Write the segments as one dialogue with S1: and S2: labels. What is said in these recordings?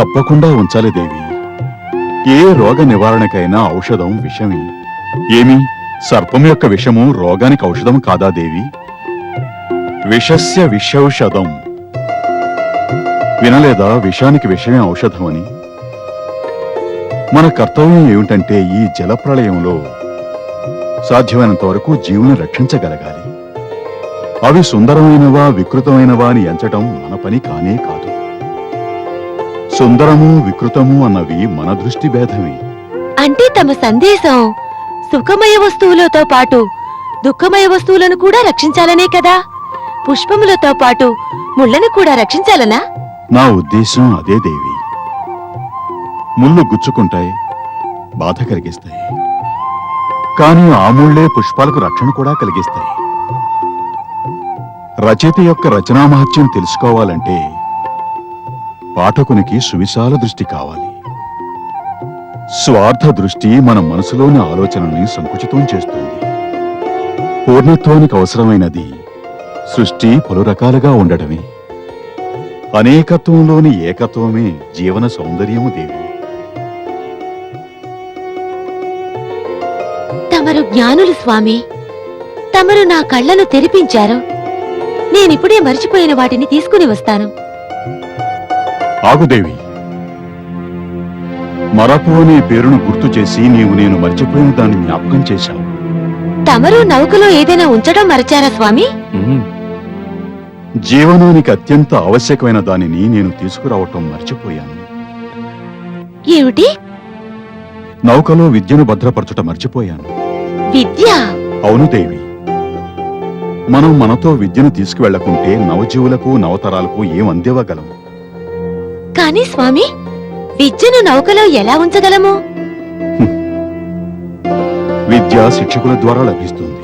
S1: తప్పకుండా ఉంచాలి దేవి. ఏ రోగ నివారణకైనా ఔషధం విషమే. ఏమి సర్పం యొక్క విషము రోగానికి ఔషధం కాదా దేవి? విషస్య విషౌషధం. వినలేదా విషానికి విషమే ఔషధమని? మన కర్తవ్యం ఏమిటంటే ఈ జలప్రళయంలో సాధ్యమైనంత వరకు జీవుని రక్షించగలగాలి. అవి సుందరమైనవా వికృతమైనవా అని ఎంచటం మన పని కానే కాదు. సుందరము వికృతము అన్నవి మన దృష్టి భేదమే.
S2: అంటే తమ సందేశం సుఖమయ వస్తువులతో పాటు దుఃఖమయ వస్తువులను కూడా రక్షించాలనే కదా? పుష్పములతో పాటు ముళ్ళను కూడా రక్షించాలనా?
S1: నా ఉద్దేశం అదే దేవి. ముళ్ళు గుచ్చుకుంటాయి, బాధ కలిగిస్తాయి. కానీ ఆ ముళ్ళే పుష్పాలకు రక్షణ కూడా కలిగిస్తాయి. రచయిత యొక్క రచనా మహత్యం తెలుసుకోవాలంటే పాఠకునికి సువిశాల దృష్టి కావాలి. స్వార్థ దృష్టి మన మనసులోని ఆలోచనల్ని సంకుచితం చేస్తుంది. పూర్ణత్వానికి అవసరమైనది సృష్టి పలు రకాలుగా ఉండడమే. అనేకత్వంలోని ఏకత్వమే జీవన సౌందర్యము దేవి.
S2: తమరు జ్ఞానులు స్వామి. తమరు నా కళ్ళను తెరిపించారు. నేనిప్పుడే మర్చిపోయిన వాటిని తీసుకుని వస్తాను.
S1: ఆగుదేవి, మరపు అనే పేరును గుర్తు చేసి నేను మర్చిపోయిన దాన్ని జ్ఞాపకం చేశావు.
S2: తమరు నౌకలో ఏదైనా ఉంచడం మరచారా స్వామి?
S1: జీవనానికి అత్యంత ఆవశ్యకమైన దానిని నేను తీసుకురావటం మర్చిపోయాను.
S2: ఏమిటి?
S1: నౌకలో విద్యను భద్రపరచుట మర్చిపోయాను.
S2: విద్య?
S1: అవును దేవి. మనం మనతో విద్యను తీసుకువెళ్లకుంటే నవజీవులకు నవతరాలకు ఏం అందివ్వగలము?
S2: కానీ స్వామి, విద్యను నౌకలో ఎలా ఉంచగలము?
S1: విద్య శిక్షకుల ద్వారా లభిస్తుంది.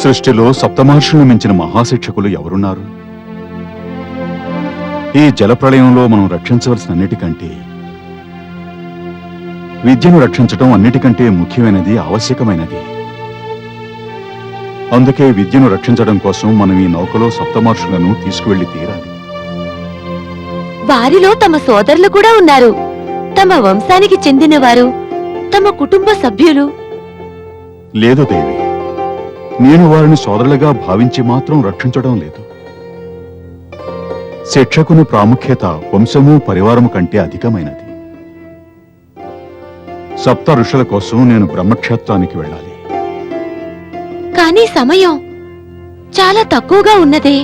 S1: సృష్టిలో సప్తమహర్షులను మించిన మహాశిక్షకులు ఎవరున్నారు? ఈ జలప్రళయంలో మనం రక్షించవలసిన అన్నిటికంటే విద్యను రక్షించటం అన్నిటికంటే ముఖ్యమైనది, ఆవశ్యకమైనది. అందుకే విద్యను రక్షించడం కోసం మనం ఈ నౌకలో సప్తమహర్షులను తీసుకువెళ్లి తీరాలి.
S2: వారిలో తమ సోదరులు కూడా ఉన్నారు. తమ వంశానికి చెందినవారు, తమ కుటుంబ సభ్యులు.
S1: లేదు దేవి, నేను వారిని సోదరులుగా భావించి మాత్రం రక్షించడం లేదు. శిక్షకుని ప్రాముఖ్యత వంశము పరివారము కంటే అధికమైనది. సప్త ఋషుల కోసం నేను బ్రహ్మక్షేత్రానికి వెళ్ళాలి.
S2: కానీ సమయం చాలా తక్కువగా ఉన్నదే.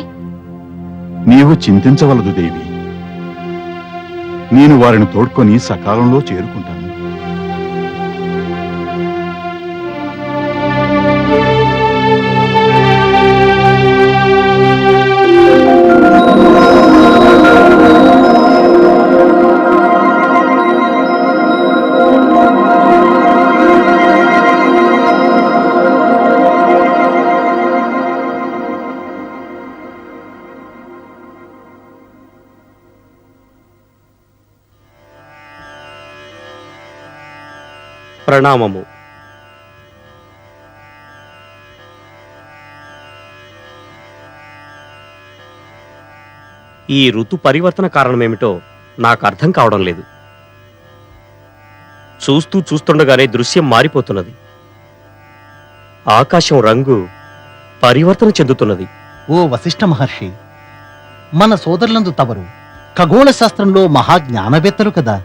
S1: నీవు చింతించవలదు దేవి. నేను వారిని తోడ్కొని సకాలంలో చేరుకుంటాను.
S3: ప్రణామము. ఈ ఋతు పరివర్తన కారణమేమిటో నాకు అర్థం కావడం లేదు. చూస్తుండగానే దృశ్యం మారిపోతున్నది. ఆకాశం రంగు పరివర్తన చెందుతున్నది.
S4: ఓ వశిష్ఠ మహర్షి, మన సోదరులందు తవరు ఖగోళ శాస్త్రంలో మహాజ్ఞానవేత్తలు కదా.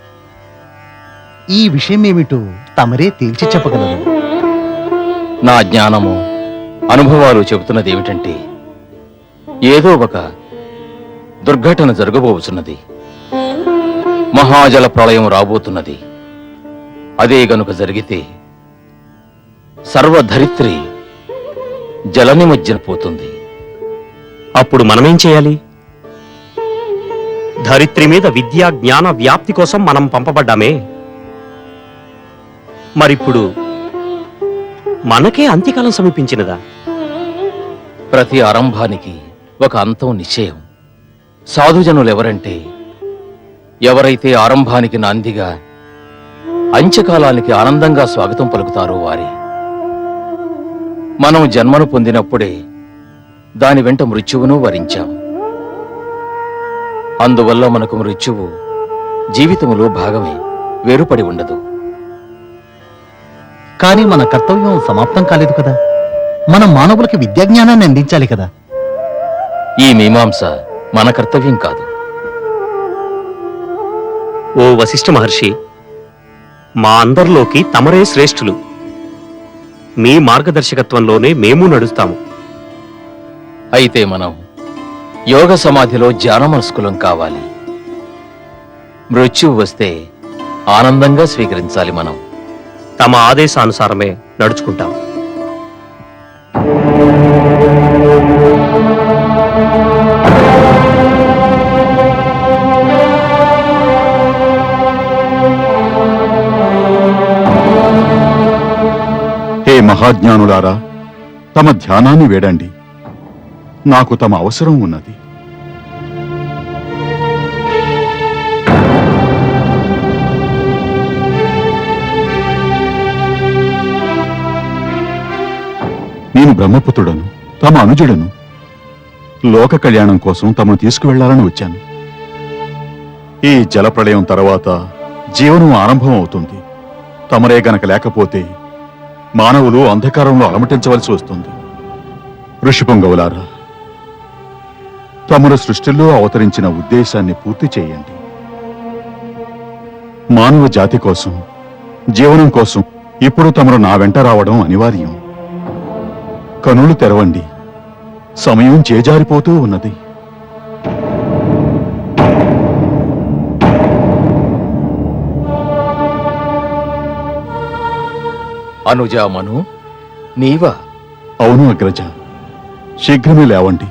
S4: ఈ విషయమేమిటో తమరే తేల్చి చెప్పగలరు.
S5: నా జ్ఞానము అనుభవాలు చెబుతున్నది ఏమిటంటే, ఏదో ఒక దుర్ఘటన జరగబోతున్నది. మహాజల ప్రళయం రాబోతున్నది. అదే గనుక జరిగితే సర్వధరిత్రి జలనిమజ్జన పోతుంది.
S3: అప్పుడు మనమేం చేయాలి? ధరిత్రి మీద విద్యా జ్ఞాన వ్యాప్తి కోసం మనం పంపబడ్డామే. మరిప్పుడు మనకే అంత్యకాలం సమీపించినదా?
S5: ప్రతి ఆరంభానికి ఒక అంతం నిశ్చయం. సాధుజనులెవరంటే, ఎవరైతే ఆరంభానికి నాందిగా అంత్యకాలానికి ఆనందంగా స్వాగతం పలుకుతారో వారే. మనం జన్మను పొందినప్పుడే దాని వెంట మృత్యువును వరించాం. అందువల్ల మనకు మృత్యువు జీవితములో భాగమే, వేరుపడి ఉండదు.
S4: కానీ మన కర్తవ్యం సమాప్తం కాలేదు కదా. మనం మానవులకి విద్యాజ్ఞానాన్ని అందించాలి కదా.
S5: ఈ మీమాంస మన కర్తవ్యం కాదు.
S3: ఓ వశిష్ఠ మహర్షి, మా అందరిలోకి తమరే శ్రేష్ఠులు. మీ మార్గదర్శకత్వంలోనే మేము నడుస్తాము.
S5: అయితే మనం యోగ సమాధిలో ధ్యానమనస్కులం కావాలి. మృత్యువు వస్తే ఆనందంగా స్వీకరించాలి. మనం
S3: తమ ఆదేశానుసారమే నడుచుకుంటాం.
S1: హే మహాజ్ఞానులారా, తమ ధ్యానాన్ని వేడండి. నాకు తమ అవసరం ఉన్నది. నేను బ్రహ్మపుత్రుడను, తమ అనుజుడను. లోక కళ్యాణం కోసం తమను తీసుకువెళ్లాలని వచ్చాను. ఈ జలప్రళయం తర్వాత జీవనం ఆరంభం అవుతుంది. తమరే గనక లేకపోతే మానవులు అంధకారంలో అలమటించవలసి వస్తుంది. ఋషిపొంగవులారా, తమరు సృష్టిలో అవతరించిన ఉద్దేశాన్ని పూర్తి చేయండి. మానవ జాతి కోసం, జీవనం కోసం ఇప్పుడు తమరు నా వెంట రావడం అనివార్యం. కనులు తెరవండి, సమయం చేజారిపోతూ ఉన్నది.
S5: అనుజా మను, నీవా?
S1: అవును అగ్రజ, శీఘ్రమే లేవండి.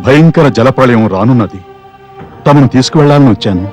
S1: భయంకర జలప్రళయం రానున్నది. తమను తీసుకువెళ్లాలని వచ్చాను.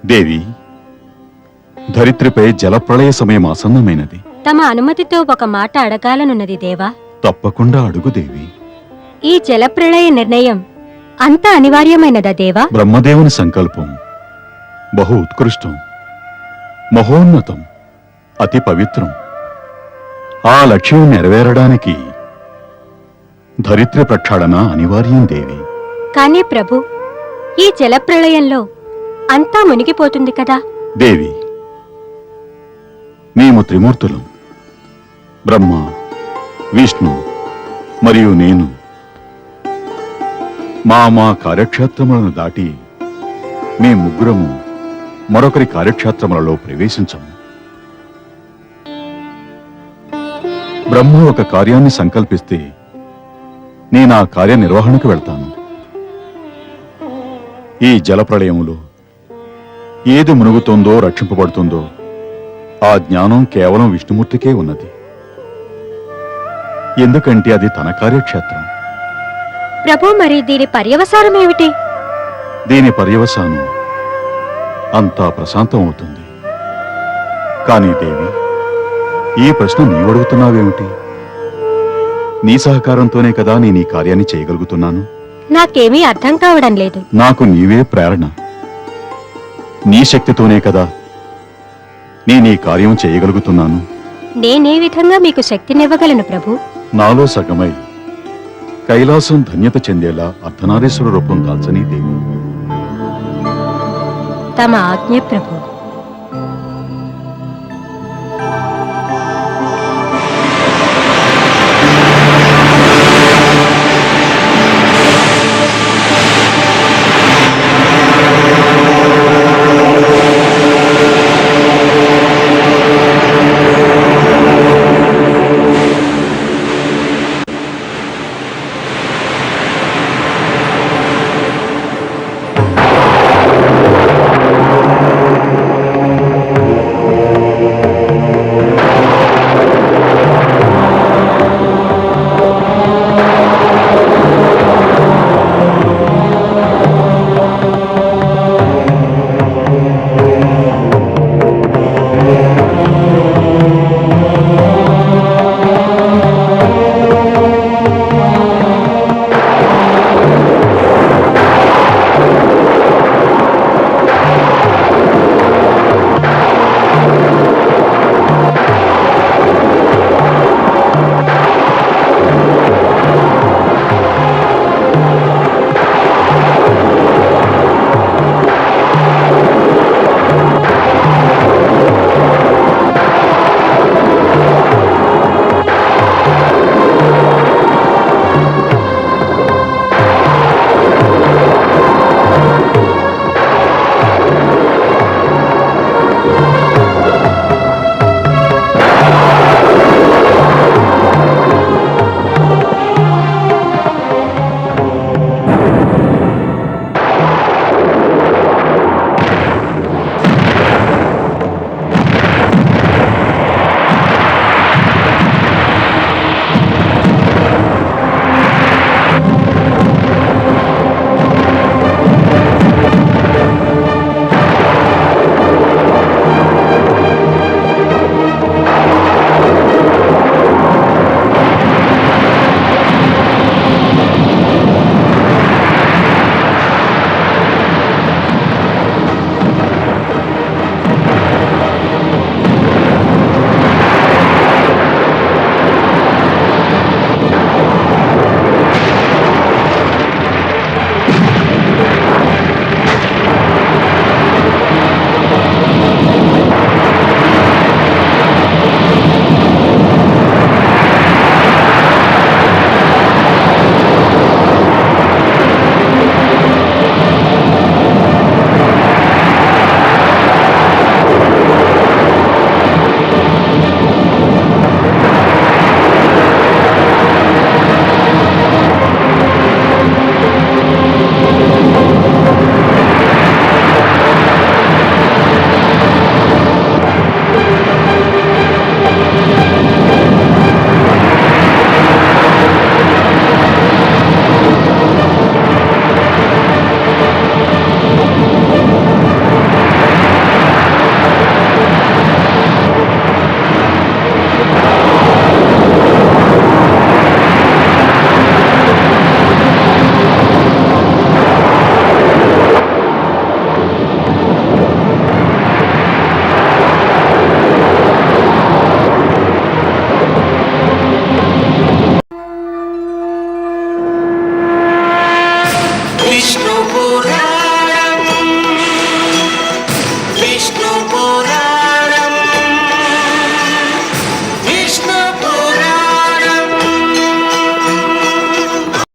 S1: దేవి, ధరిత్రిపై జలప్రళయ సమయం ఆసన్నమైనది.
S2: తమ అనుమతితో ఒక మాట అడగాలనున్నది దేవా.
S1: తప్పకుండా అడుగు దేవి.
S2: ఈ జలప్రళయ నిర్ణయం అంత అనివార్యమైనదా దేవా?
S1: బ్రహ్మదేవుని సంకల్పం బహు ఉత్కృష్టం, మహోన్నతం, అతి పవిత్రం. ఆ లక్ష్యం నెరవేరడానికి ధరిత్రి ప్రక్షాళన అనివార్యం దేవి.
S2: కానీ ప్రభు, ఈ జలప్రళయంలో అంతా మునిగిపోతుంది కదా.
S1: దేవి, మేము త్రిమూర్తులం. బ్రహ్మ, విష్ణు మరియు నేను మా కార్యక్షేత్రములను దాటి మీ ముగ్గురము మరొకరి కార్యక్షేత్రములలో ప్రవేశించము. బ్రహ్మ ఒక కార్యాన్ని సంకల్పిస్తే నేను ఆ కార్యనిర్వహణకు వెళ్తాను. ఈ జలప్రళయములో ఏది మునుగుతుందో, రక్షింపబడుతుందో ఆ జ్ఞానం కేవలం విష్ణుమూర్తికే ఉన్నది. ఎందుకంటే అది తన కార్యక్షేత్రం.
S2: ప్రభు, మరి దీని పర్యవసానం ఏమిటి?
S1: దీని పర్యవసానం అంతా ప్రశాంతం అవుతుంది. కానీ దేవి, ఈ ప్రశ్న నీవడుగుతున్నావేమిటి? నీ సహకారంతోనే కదా నేను ఈ కార్యాన్ని చేయగలుగుతున్నాను.
S2: నాకేమీ అర్థం కావడం లేదు.
S1: నాకు నీవే ప్రేరణ. నీ శక్తితోనే కదా నేను ఈ కార్యం చేయగలుగుతున్నాను.
S2: నేనే విధంగా మీకు శక్తినివ్వగలను ప్రభు?
S1: నాలో సగమై కైలాసం ధన్యత చెందేలా అర్ధనారీశ్వర రూపం దాల్చని దేవి.
S2: తమ ఆజ్ఞ ప్రభు.